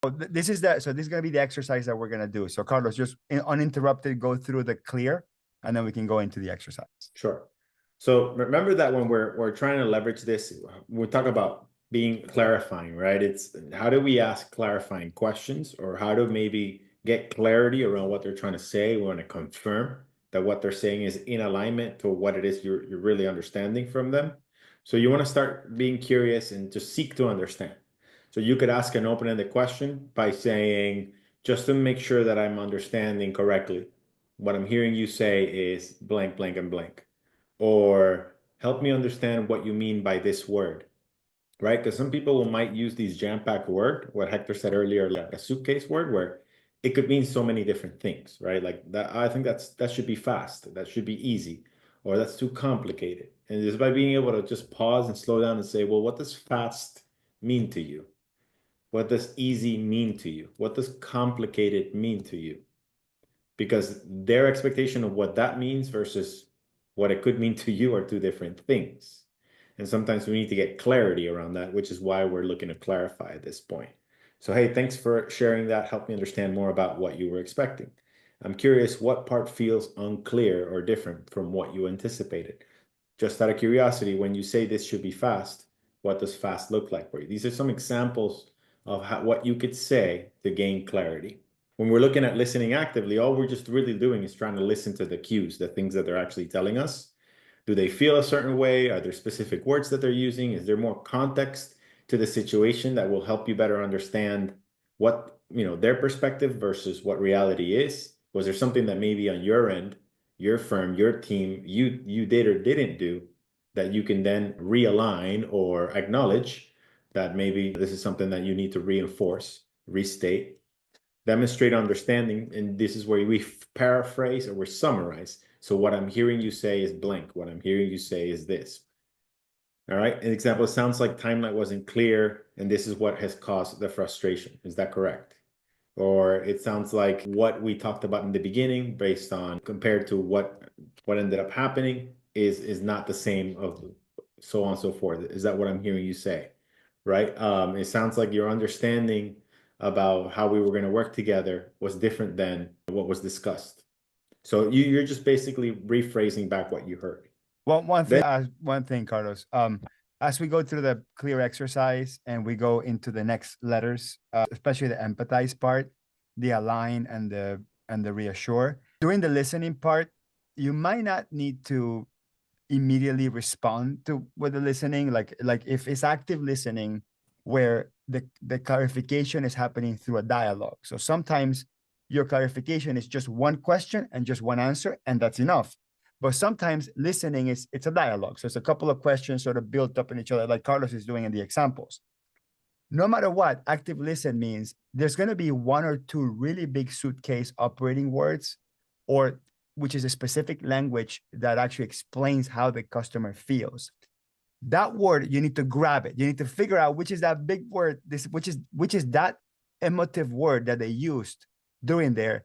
This is the, so this is going to be the exercise that we're going to do. So Carlos, just uninterrupted, go through the clear, and then we can go into the exercise. Sure. So remember that when we're trying to leverage this, we talk about being clarifying, right? It's how do we ask clarifying questions, or how to maybe get clarity around what they're trying to say. We want to confirm that what they're saying is in alignment to what it is you're really understanding from them. So you want to start being curious and just seek to understand. So you could ask an open-ended question by saying, just to make sure that I'm understanding correctly, what I'm hearing you say is blank, blank, and blank. Or help me understand what you mean by this word, right? Because some people might use these jam-packed word, what Hector said earlier, like a suitcase word, where it could mean so many different things, right? Like that, I think that should be fast, that should be easy, or that's too complicated. And just by being able to just pause and slow down and say, well, what does fast mean to you? What does easy mean to you? What does complicated mean to you? Because their expectation of what that means versus what it could mean to you are two different things. And sometimes we need to get clarity around that, which is why we're looking to clarify at this point. So, hey, thanks for sharing that. Help me understand more about what you were expecting. I'm curious what part feels unclear or different from what you anticipated. Just out of curiosity, when you say this should be fast, what does fast look like for you? These are some examples of what you could say to gain clarity. When we're looking at listening actively, all we're just really doing is trying to listen to the cues, the things that they're actually telling us. Do they feel a certain way? Are there specific words that they're using? Is there more context to the situation that will help you better understand what, their perspective versus what reality is? Was there something that maybe on your end, your firm, your team, you did or didn't do that you can then realign or acknowledge that maybe this is something that you need to reinforce, restate, demonstrate understanding, and this is where we paraphrase or we summarize. So what I'm hearing you say is blank. What I'm hearing you say is this. All right. An example, it sounds like timeline wasn't clear, and this is what has caused the frustration. Is that correct? Or it sounds like what we talked about in the beginning, based on compared to what ended up happening, is not the same of so on and so forth. Is that what I'm hearing you say? Right. It sounds like your understanding about how we were going to work together was different than what was discussed. So you're just basically rephrasing back what you heard. Well, one thing, Carlos. As we go through the clear exercise and we go into the next letters, especially the empathize part, the align and the reassure. During the listening part, you might not need to immediately respond to with the listening. Like if it's active listening, where the clarification is happening through a dialogue. So sometimes your clarification is just one question and just one answer, and that's enough. But sometimes listening it's a dialogue. So it's a couple of questions sort of built up in each other, like Carlos is doing in the examples. No matter what, active listen means there's going to be one or two really big suitcase operating words, or which is a specific language that actually explains how the customer feels. That word, you need to grab it. You need to figure out which is that big word, which is that emotive word that they used during there,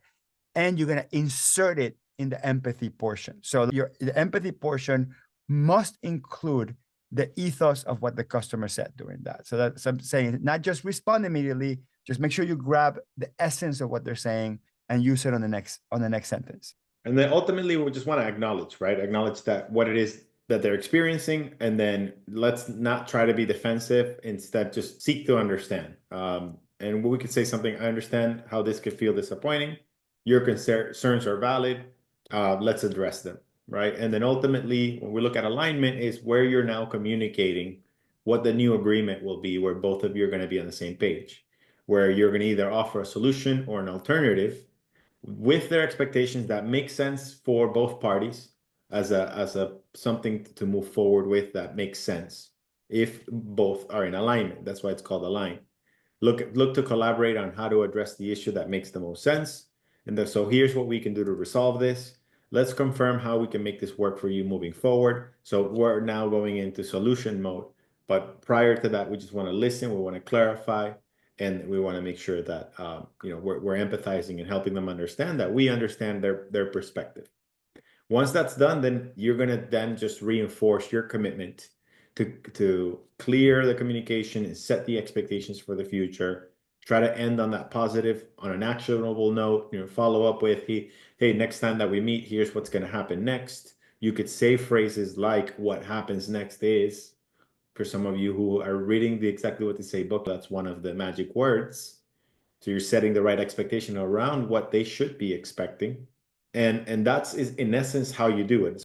and you're going to insert it in the empathy portion. So the empathy portion must include the ethos of what the customer said during that. So that's I'm saying, not just respond immediately, just make sure you grab the essence of what they're saying and use it on the next sentence. And then ultimately we just want to acknowledge, right? Acknowledge that what it is that they're experiencing, and then let's not try to be defensive. Instead, just seek to understand. And we could say something, I understand how this could feel disappointing. Your concerns are valid. Let's address them, right? And then ultimately, when we look at alignment, is where you're now communicating what the new agreement will be, where both of you are going to be on the same page, where you're going to either offer a solution or an alternative with their expectations that make sense for both parties, as a something to move forward with that makes sense if both are in alignment. That's why it's called align. Look to collaborate on how to address the issue that makes the most sense. And so here's what we can do to resolve this. Let's confirm how we can make this work for you moving forward. So we're now going into solution mode. But prior to that, we just want to listen. We want to clarify. And we want to make sure that we're empathizing and helping them understand that we understand their perspective. Once that's done, then you're going to then just reinforce your commitment to clear the communication and set the expectations for the future, Try to end on that positive, on an actionable note, you know, follow up with, hey, next time that we meet, here's what's going to happen next. You could say phrases like what happens next is, for some of you who are reading the Exactly What to Say book, that's one of the magic words. So you're setting the right expectation around what they should be expecting. And that's in essence how you do it.